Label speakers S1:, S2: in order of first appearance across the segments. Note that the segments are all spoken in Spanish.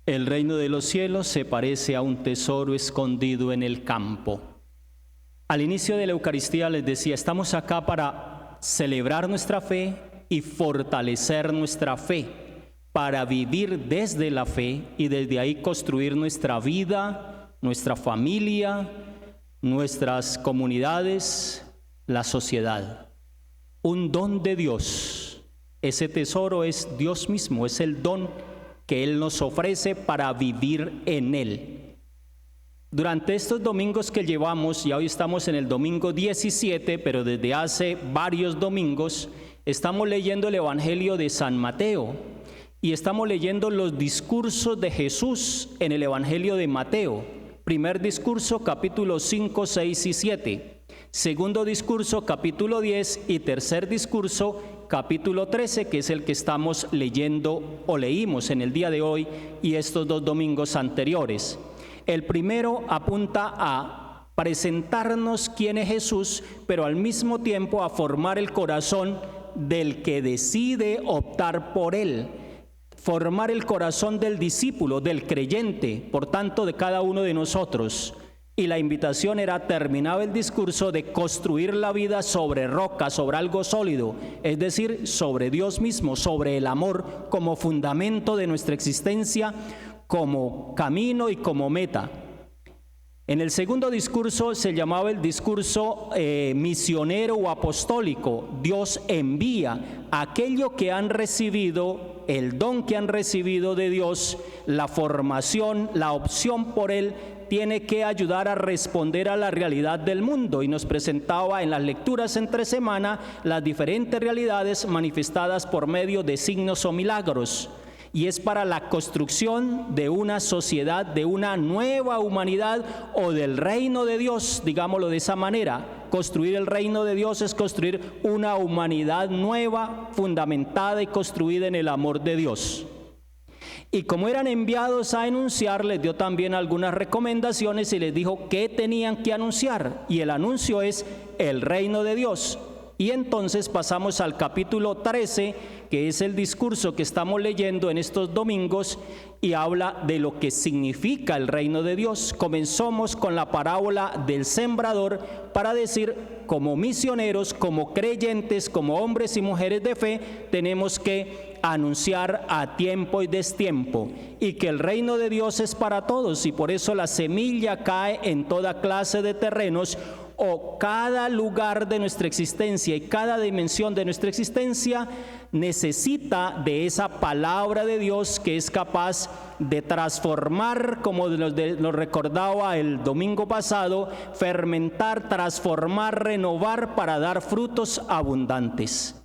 S1: El reino de los cielos se parece a un tesoro escondido en el campo. Al inicio de la Eucaristía les decía, estamos acá para celebrar nuestra fe y fortalecer nuestra fe, para vivir desde la fe y desde ahí construir nuestra vida, nuestra familia, nuestras comunidades, la sociedad. Un don de Dios. Ese tesoro es Dios mismo, es el don que Él nos ofrece para vivir en Él. Durante estos domingos que llevamos, ya hoy estamos en el domingo 17, pero desde hace varios domingos, estamos leyendo el Evangelio de San Mateo y estamos leyendo los discursos de Jesús en el Evangelio de Mateo. Primer discurso, capítulos 5, 6 y 7. Segundo discurso, capítulo 10 y tercer discurso, capítulo 13, que es el que estamos leyendo o leímos en el día de hoy y estos dos domingos anteriores. El primero apunta a presentarnos quién es Jesús, pero al mismo tiempo a formar el corazón del que decide optar por Él, formar el corazón del discípulo, del creyente, por tanto de cada uno de nosotros. Y la invitación era, terminaba el discurso, de construir la vida sobre roca, sobre algo sólido, es decir, sobre Dios mismo, sobre el amor como fundamento de nuestra existencia, como camino y como meta. En el segundo discurso se llamaba el discurso misionero o apostólico. Dios envía aquello que han recibido, el don que han recibido de Dios, la formación, la opción por Él, tiene que ayudar a responder a la realidad del mundo, y nos presentaba en las lecturas entre semana las diferentes realidades manifestadas por medio de signos o milagros, y es para la construcción de una sociedad, de una nueva humanidad o del reino de Dios, digámoslo de esa manera. Construir el reino de Dios es construir una humanidad nueva, fundamentada y construida en el amor de Dios. Y como eran enviados a anunciar, les dio también algunas recomendaciones y les dijo qué tenían que anunciar. Y el anuncio es el reino de Dios. Y entonces pasamos al capítulo 13, que es el discurso que estamos leyendo en estos domingos, y habla de lo que significa el reino de Dios. Comenzamos con la parábola del sembrador para decir, como misioneros, como creyentes, como hombres y mujeres de fe, tenemos que anunciar a tiempo y destiempo, y que el reino de Dios es para todos, y por eso la semilla cae en toda clase de terrenos, o cada lugar de nuestra existencia y cada dimensión de nuestra existencia necesita de esa palabra de Dios que es capaz de transformar, como nos recordaba el domingo pasado, fermentar, transformar, renovar para dar frutos abundantes.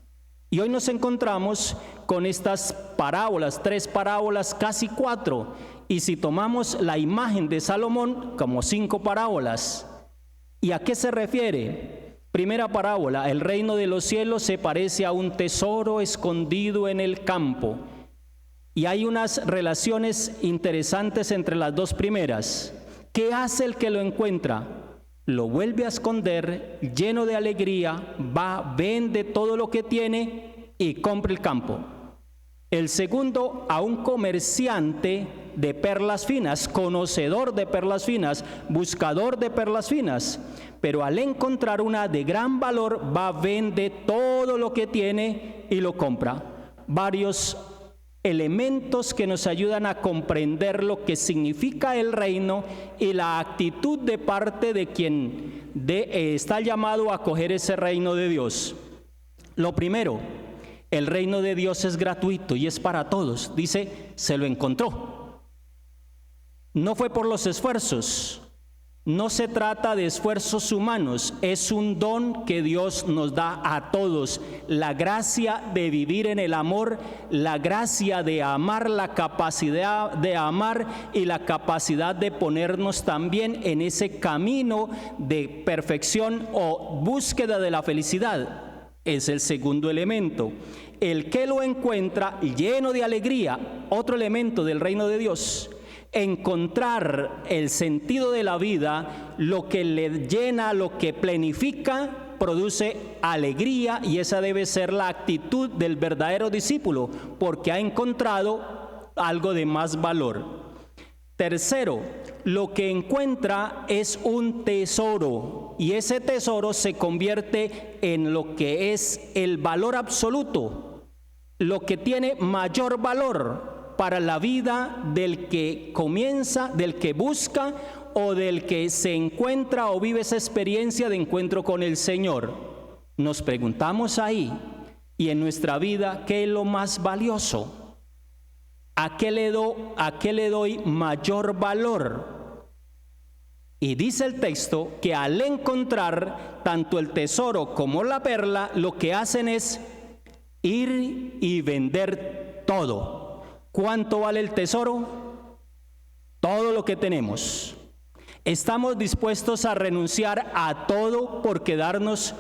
S1: Y hoy nos encontramos con estas parábolas, 3 parábolas, casi 4, y si tomamos la imagen de Salomón, como 5 parábolas. ¿Y a qué se refiere? Primera parábola, el reino de los cielos se parece a un tesoro escondido en el campo. Y hay unas relaciones interesantes entre las dos primeras. ¿Qué hace el que lo encuentra? Lo vuelve a esconder, lleno de alegría, va, vende todo lo que tiene y compra el campo. El segundo, a un comerciante de perlas finas, conocedor de perlas finas, buscador de perlas finas, pero al encontrar una de gran valor, va, vende todo lo que tiene y lo compra. Varios elementos que nos ayudan a comprender lo que significa el reino y la actitud de parte de quien está llamado a acoger ese reino de Dios. Lo primero, el reino de Dios es gratuito y es para todos. Dice, se lo encontró. No fue por los esfuerzos, no se trata de esfuerzos humanos, es un don que Dios nos da a todos. La gracia de vivir en el amor, la gracia de amar, la capacidad de amar y la capacidad de ponernos también en ese camino de perfección o búsqueda de la felicidad. Es el segundo elemento. El que lo encuentra lleno de alegría, otro elemento del reino de Dios. Encontrar el sentido de la vida, lo que le llena, lo que plenifica, produce alegría, y esa debe ser la actitud del verdadero discípulo, porque ha encontrado algo de más valor. Tercero, lo que encuentra es un tesoro y ese tesoro se convierte en lo que es el valor absoluto, lo que tiene mayor valor para la vida del que comienza, del que busca o del que se encuentra o vive esa experiencia de encuentro con el Señor. Nos preguntamos ahí, y en nuestra vida, ¿qué es lo más valioso? ¿A qué le doy mayor valor? Y dice el texto que al encontrar tanto el tesoro como la perla, lo que hacen es ir y vender todo. ¿Cuánto vale el tesoro? Todo lo que tenemos. ¿Estamos dispuestos a renunciar a todo por quedarnos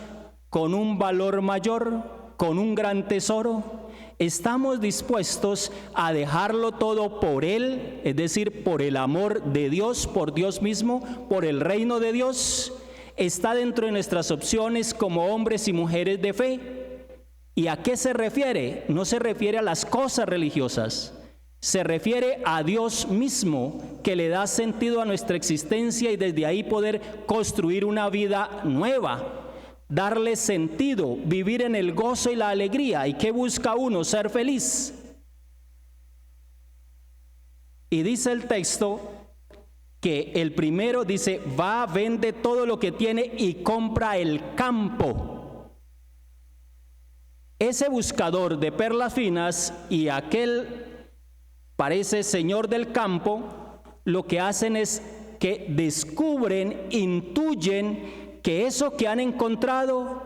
S1: con un valor mayor, con un gran tesoro? ¿Estamos dispuestos a dejarlo todo por Él, es decir, por el amor de Dios, por Dios mismo, por el reino de Dios? ¿Está dentro de nuestras opciones como hombres y mujeres de fe? ¿Y a qué se refiere? No se refiere a las cosas religiosas, se refiere a Dios mismo, que le da sentido a nuestra existencia y desde ahí poder construir una vida nueva. Darle sentido, vivir en el gozo y la alegría. ¿Y qué busca uno? Ser feliz. Y dice el texto que el primero dice, va, vende todo lo que tiene y compra el campo. Ese buscador de perlas finas y aquel, parece señor del campo, lo que hacen es que descubren, intuyen que eso que han encontrado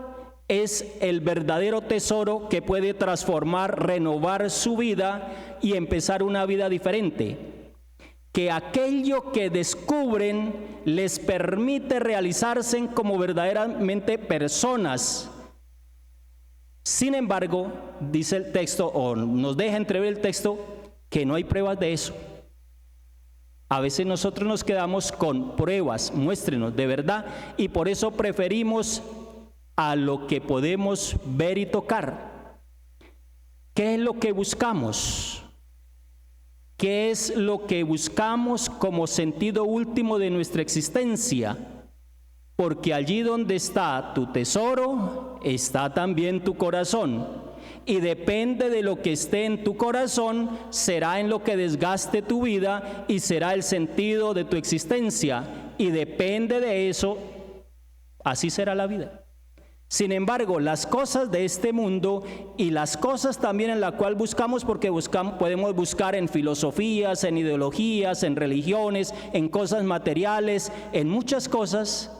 S1: es el verdadero tesoro que puede transformar, renovar su vida y empezar una vida diferente. Que aquello que descubren les permite realizarse como verdaderamente personas. Sin embargo, dice el texto, o nos deja entrever el texto, que no hay pruebas de eso. A veces nosotros nos quedamos con pruebas, muéstrenos de verdad, y por eso preferimos a lo que podemos ver y tocar. ¿Qué es lo que buscamos? ¿Qué es lo que buscamos como sentido último de nuestra existencia? Porque allí donde está tu tesoro, está también tu corazón. Y depende de lo que esté en tu corazón, será en lo que desgaste tu vida y será el sentido de tu existencia. Y depende de eso, así será la vida. Sin embargo, las cosas de este mundo y las cosas también en la cual buscamos, porque podemos buscar en filosofías, en ideologías, en religiones, en cosas materiales, en muchas cosas.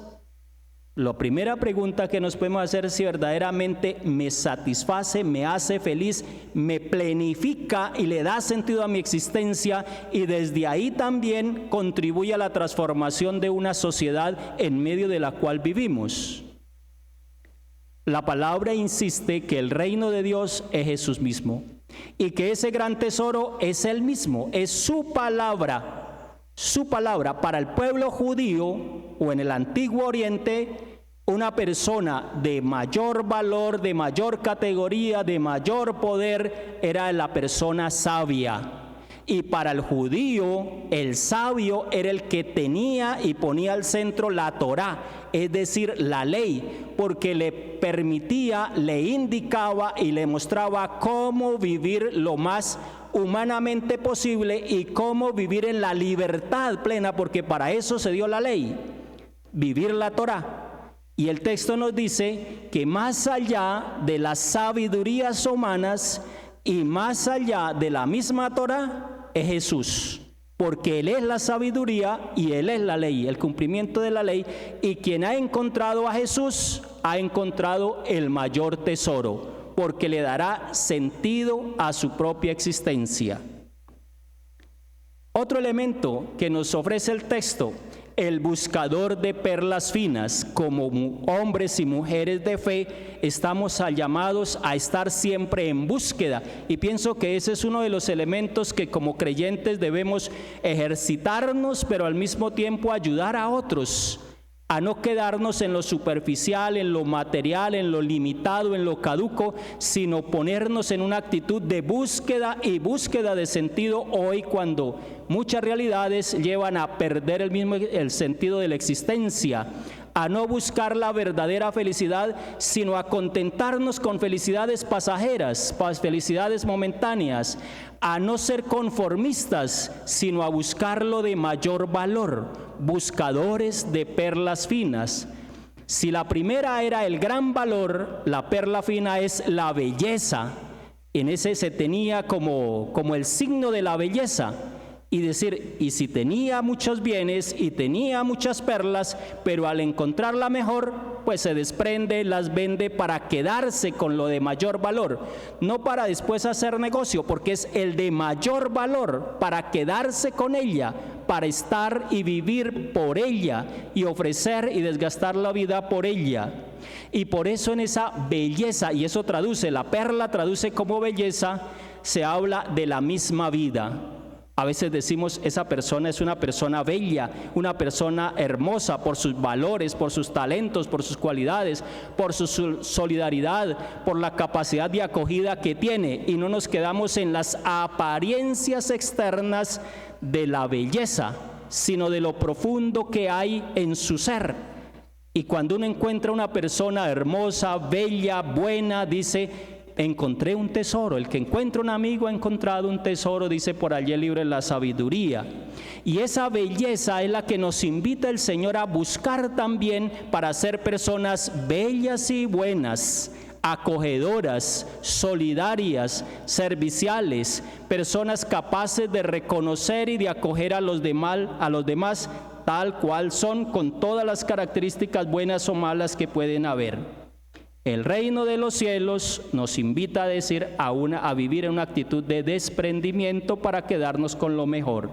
S1: La primera pregunta que nos podemos hacer es si verdaderamente me satisface, me hace feliz, me plenifica y le da sentido a mi existencia, y desde ahí también contribuye a la transformación de una sociedad en medio de la cual vivimos. La palabra insiste que el reino de Dios es Jesús mismo y que ese gran tesoro es Él mismo, es su palabra. Su palabra. Para el pueblo judío o en el Antiguo Oriente, una persona de mayor valor, de mayor categoría, de mayor poder, era la persona sabia. Y para el judío, el sabio era el que tenía y ponía al centro la Torá, es decir, la ley, porque le permitía, le indicaba y le mostraba cómo vivir lo más humanamente posible y cómo vivir en la libertad plena, porque para eso se dio la ley, vivir la Torá. Y el texto nos dice que más allá de las sabidurías humanas y más allá de la misma Torá es Jesús, porque Él es la sabiduría y Él es la ley, el cumplimiento de la ley, y quien ha encontrado a Jesús ha encontrado el mayor tesoro, porque le dará sentido a su propia existencia. Otro elemento que nos ofrece el texto, el buscador de perlas finas. Como hombres y mujeres de fe, estamos llamados a estar siempre en búsqueda, y pienso que ese es uno de los elementos que como creyentes debemos ejercitarnos, pero al mismo tiempo ayudar a otros a no quedarnos en lo superficial, en lo material, en lo limitado, en lo caduco, sino ponernos en una actitud de búsqueda y búsqueda de sentido hoy, cuando muchas realidades llevan a perder el sentido de la existencia, a no buscar la verdadera felicidad, sino a contentarnos con felicidades pasajeras, felicidades momentáneas, a no ser conformistas, sino a buscarlo de mayor valor, buscadores de perlas finas. Si la primera era el gran valor, la perla fina es la belleza. En ese se tenía como el signo de la belleza. Y decir, y si tenía muchos bienes y tenía muchas perlas, pero al encontrar la mejor, pues se desprende, las vende para quedarse con lo de mayor valor, no para después hacer negocio, porque es el de mayor valor, para quedarse con ella, para estar y vivir por ella, y ofrecer y desgastar la vida por ella. Y por eso en esa belleza, y eso traduce, la perla traduce como belleza, se habla de la misma vida. A veces decimos, esa persona es una persona bella, una persona hermosa por sus valores, por sus talentos, por sus cualidades, por su solidaridad, por la capacidad de acogida que tiene, y no nos quedamos en las apariencias externas de la belleza, sino de lo profundo que hay en su ser. Y cuando uno encuentra una persona hermosa, bella, buena, dice, encontré un tesoro. El que encuentra un amigo ha encontrado un tesoro, dice por allí el libro de la sabiduría. Y esa belleza es la que nos invita el Señor a buscar también, para ser personas bellas y buenas, acogedoras, solidarias, serviciales, personas capaces de reconocer y de acoger a los demás tal cual son, con todas las características buenas o malas que pueden haber. El reino de los cielos nos invita a decir a vivir en una actitud de desprendimiento para quedarnos con lo mejor.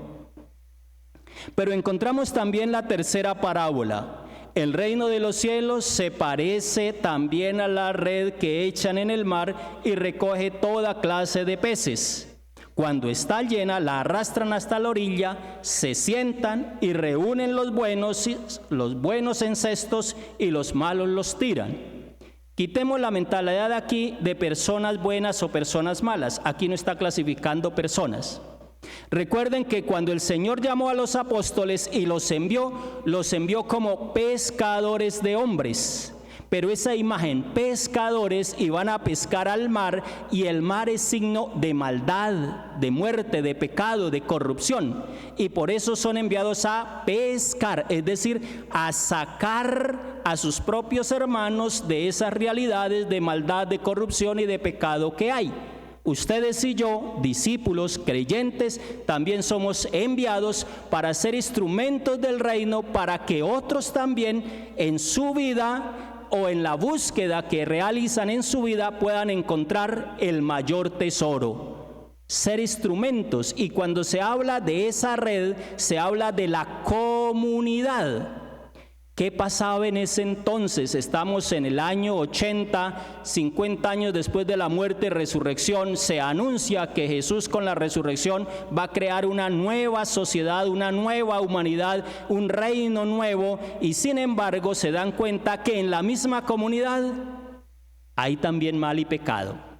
S1: Pero encontramos también la tercera parábola. El reino de los cielos se parece también a la red que echan en el mar y recoge toda clase de peces. Cuando está llena, la arrastran hasta la orilla, se sientan y reúnen los buenos en cestos y los malos los tiran. Quitemos la mentalidad aquí de personas buenas o personas malas. Aquí no está clasificando personas. Recuerden que cuando el Señor llamó a los apóstoles y los envió como pescadores de hombres. Pero esa imagen, pescadores, iban a pescar al mar, y el mar es signo de maldad, de muerte, de pecado, de corrupción. Y por eso son enviados a pescar, es decir, a sacar a sus propios hermanos de esas realidades de maldad, de corrupción y de pecado que hay. Ustedes y yo, discípulos, creyentes, también somos enviados para ser instrumentos del reino, para que otros también en su vida o en la búsqueda que realizan en su vida puedan encontrar el mayor tesoro. Ser instrumentos. Y cuando se habla de esa red, se habla de la comunidad. ¿Qué pasaba en ese entonces? Estamos en el año 80, 50 años después de la muerte y resurrección. Se anuncia que Jesús, con la resurrección, va a crear una nueva sociedad, una nueva humanidad, un reino nuevo, y sin embargo se dan cuenta que en la misma comunidad hay también mal y pecado.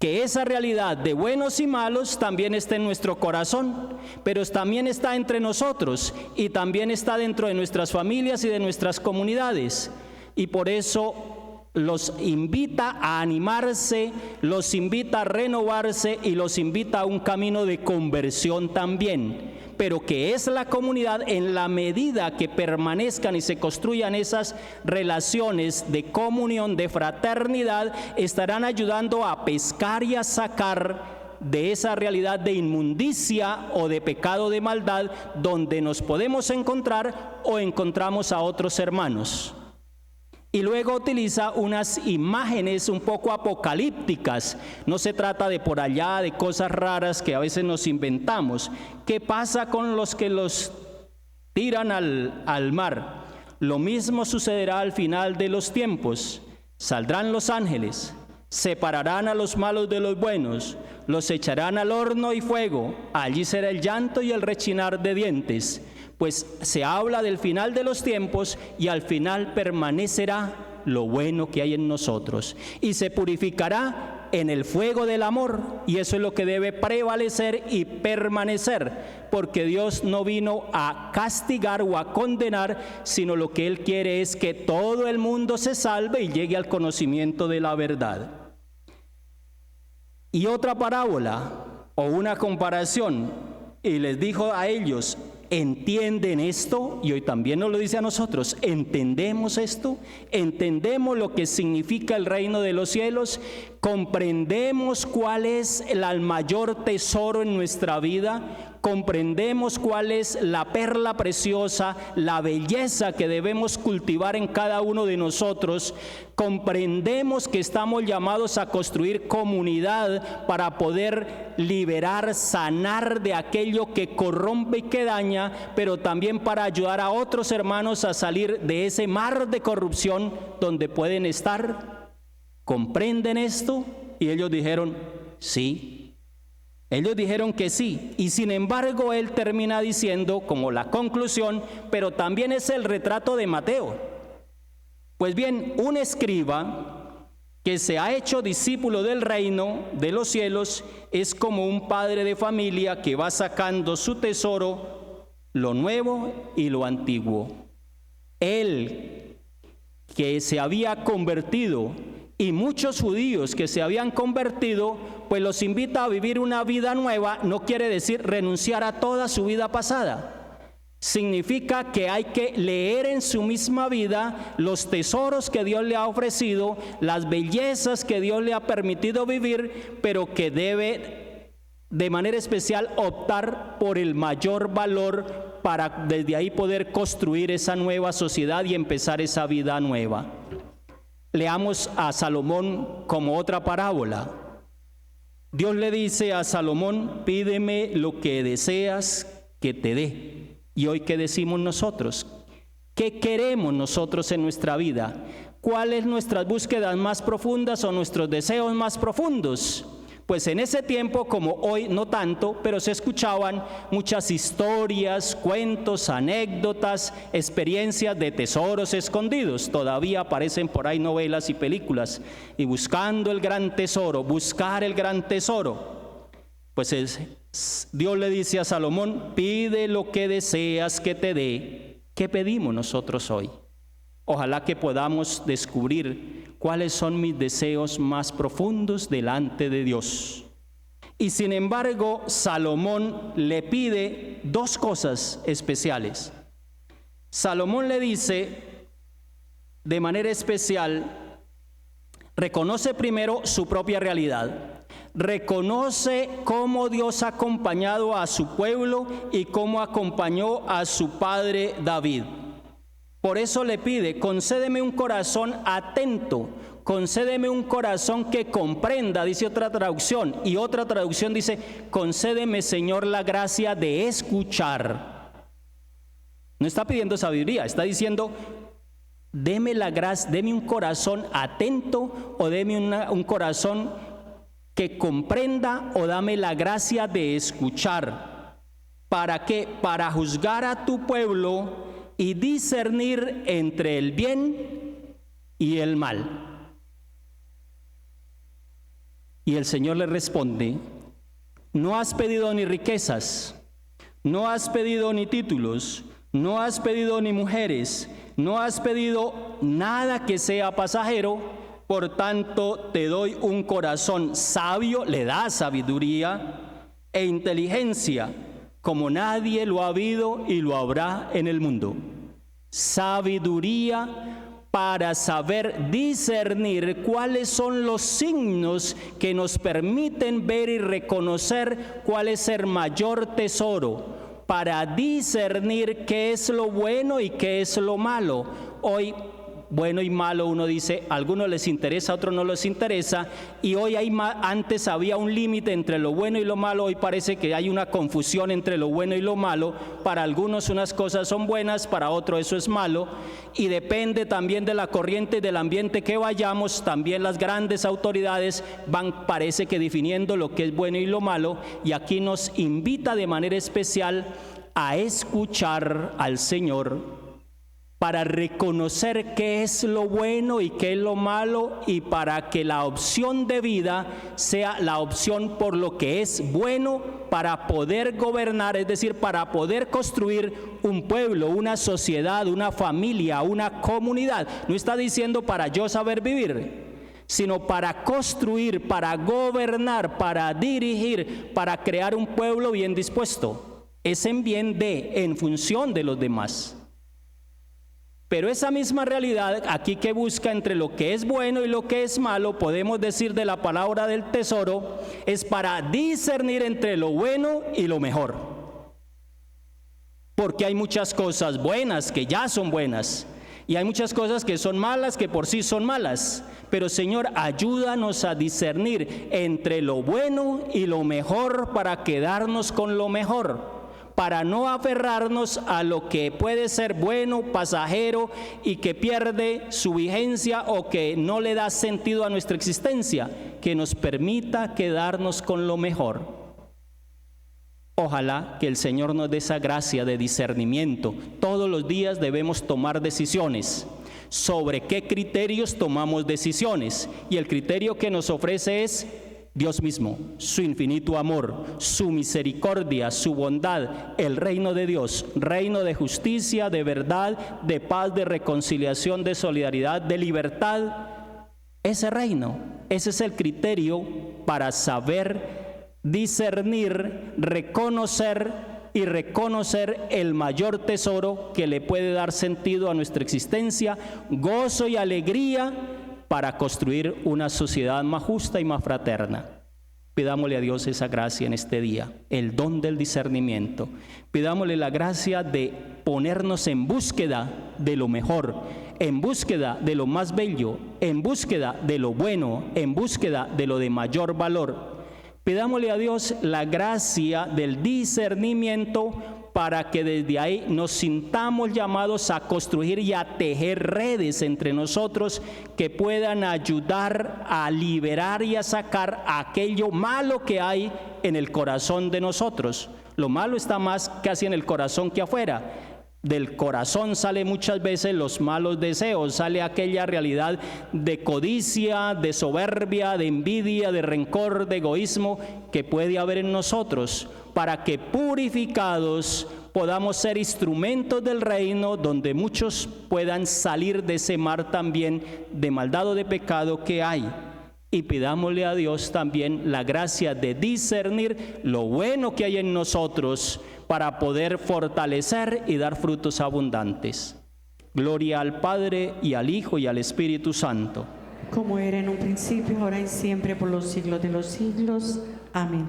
S1: Que esa realidad de buenos y malos también está en nuestro corazón, pero también está entre nosotros, y también está dentro de nuestras familias y de nuestras comunidades. Y por eso los invita a animarse, los invita a renovarse y los invita a un camino de conversión también. Pero que es la comunidad, en la medida que permanezcan y se construyan esas relaciones de comunión, de fraternidad, estarán ayudando a pescar y a sacar de esa realidad de inmundicia o de pecado, de maldad, donde nos podemos encontrar o encontramos a otros hermanos. Y luego utiliza unas imágenes un poco apocalípticas. No se trata de por allá, de cosas raras que a veces nos inventamos. ¿Qué pasa con los que los tiran al mar? Lo mismo sucederá al final de los tiempos. Saldrán los ángeles, separarán a los malos de los buenos, los echarán al horno y fuego. Allí será el llanto y el rechinar de dientes. pues se habla del final de los tiempos y al final permanecerá lo bueno que hay en nosotros y se purificará en el fuego del amor, y eso es lo que debe prevalecer y permanecer, porque Dios no vino a castigar o a condenar, sino lo que Él quiere es que todo el mundo se salve y llegue al conocimiento de la verdad. Y otra parábola o una comparación, y les dijo a ellos: ¿entienden esto? Y hoy también nos lo dice a nosotros: ¿entendemos esto? ¿Entendemos lo que significa el reino de los cielos? ¿Comprendemos cuál es el mayor tesoro en nuestra vida? ¿Comprendemos cuál es la perla preciosa, la belleza que debemos cultivar en cada uno de nosotros? ¿Comprendemos que estamos llamados a construir comunidad para poder liberar, sanar de aquello que corrompe y que daña, pero también para ayudar a otros hermanos a salir de ese mar de corrupción donde pueden estar? ¿Comprenden esto? Y ellos dijeron, sí. Ellos dijeron que sí, y sin embargo él termina diciendo como la conclusión, pero también es el retrato de Mateo. Pues bien, un escriba que se ha hecho discípulo del reino de los cielos es como un padre de familia que va sacando su tesoro, lo nuevo y lo antiguo. Él que se había convertido y muchos judíos que se habían convertido, pues los invita a vivir una vida nueva. No quiere decir renunciar a toda su vida pasada. Significa que hay que leer en su misma vida los tesoros que Dios le ha ofrecido, las bellezas que Dios le ha permitido vivir, pero que debe de manera especial optar por el mayor valor para desde ahí poder construir esa nueva sociedad y empezar esa vida nueva. Leamos a Salomón como otra parábola. Dios le dice a Salomón: pídeme lo que deseas que te dé. Y hoy, ¿qué decimos nosotros? ¿Qué queremos nosotros en nuestra vida? ¿Cuáles nuestras búsquedas más profundas o nuestros deseos más profundos? Pues en ese tiempo, como hoy no tanto, pero se escuchaban muchas historias, cuentos, anécdotas, experiencias de tesoros escondidos. Todavía aparecen por ahí novelas y películas. Y buscando el gran tesoro, buscar el gran tesoro. Pues Dios le dice a Salomón: pide lo que deseas que te dé. ¿Qué pedimos nosotros hoy? Ojalá que podamos descubrir cuáles son mis deseos más profundos delante de Dios. Y sin embargo, Salomón le pide dos cosas especiales. Salomón le dice de manera especial, reconoce primero su propia realidad. Reconoce cómo Dios ha acompañado a su pueblo y cómo acompañó a su padre David. Por eso le pide: concédeme un corazón atento, concédeme un corazón que comprenda, dice otra traducción, y otra traducción dice: concédeme, Señor, la gracia de escuchar. No está pidiendo sabiduría, está diciendo: deme la gracia, deme un corazón atento, o deme un corazón que comprenda, o dame la gracia de escuchar. ¿Para qué? Para juzgar a tu pueblo y discernir entre el bien y el mal. Y el Señor le responde: no has pedido ni riquezas, no has pedido ni títulos, no has pedido ni mujeres, no has pedido nada que sea pasajero, por tanto te doy un corazón sabio, le da sabiduría e inteligencia, como nadie lo ha habido y lo habrá en el mundo. Sabiduría para saber discernir cuáles son los signos que nos permiten ver y reconocer cuál es el mayor tesoro, para discernir qué es lo bueno y qué es lo malo. Hoy, bueno y malo, uno dice, a algunos les interesa, a otros no les interesa, y hoy antes había un límite entre lo bueno y lo malo. Hoy parece que hay una confusión entre lo bueno y lo malo. Para algunos unas cosas son buenas, para otros eso es malo, y depende también de la corriente y del ambiente que vayamos. También las grandes autoridades parece que definiendo lo que es bueno y lo malo, y aquí nos invita de manera especial a escuchar al Señor, para reconocer qué es lo bueno y qué es lo malo, y para que la opción de vida sea la opción por lo que es bueno, para poder gobernar, es decir, para poder construir un pueblo, una sociedad, una familia, una comunidad. No está diciendo para yo saber vivir, sino para construir, para gobernar, para dirigir, para crear un pueblo bien dispuesto. Es en bien de, en función de los demás. Pero esa misma realidad aquí que busca entre lo que es bueno y lo que es malo, podemos decir de la palabra del tesoro, es para discernir entre lo bueno y lo mejor. Porque hay muchas cosas buenas que ya son buenas, y hay muchas cosas que son malas que por sí son malas. Pero Señor, ayúdanos a discernir entre lo bueno y lo mejor para quedarnos con lo mejor, para no aferrarnos a lo que puede ser bueno, pasajero y que pierde su vigencia o que no le da sentido a nuestra existencia, que nos permita quedarnos con lo mejor. Ojalá que el Señor nos dé esa gracia de discernimiento. Todos los días debemos tomar decisiones. ¿Sobre qué criterios tomamos decisiones? Y el criterio que nos ofrece es Dios mismo, su infinito amor, su misericordia, su bondad, el reino de Dios, reino de justicia, de verdad, de paz, de reconciliación, de solidaridad, de libertad. Ese reino, ese es el criterio para saber discernir, reconocer el mayor tesoro que le puede dar sentido a nuestra existencia, gozo y alegría, para construir una sociedad más justa y más fraterna. Pidámosle a Dios esa gracia en este día, el don del discernimiento. Pidámosle la gracia de ponernos en búsqueda de lo mejor, en búsqueda de lo más bello, en búsqueda de lo bueno, en búsqueda de lo de mayor valor. Pidámosle a Dios la gracia del discernimiento para que desde ahí nos sintamos llamados a construir y a tejer redes entre nosotros que puedan ayudar a liberar y a sacar aquello malo que hay en el corazón de nosotros. Lo malo está más casi en el corazón que afuera. Del corazón sale muchas veces los malos deseos, sale aquella realidad de codicia, de soberbia, de envidia, de rencor, de egoísmo que puede haber en nosotros, para que purificados podamos ser instrumentos del reino, donde muchos puedan salir de ese mar también de maldad o de pecado que hay. Y pidámosle a Dios también la gracia de discernir lo bueno que hay en nosotros para poder fortalecer y dar frutos abundantes. Gloria al Padre y al Hijo y al Espíritu Santo.
S2: Como era en un principio, ahora y siempre, por los siglos de los siglos. Amén.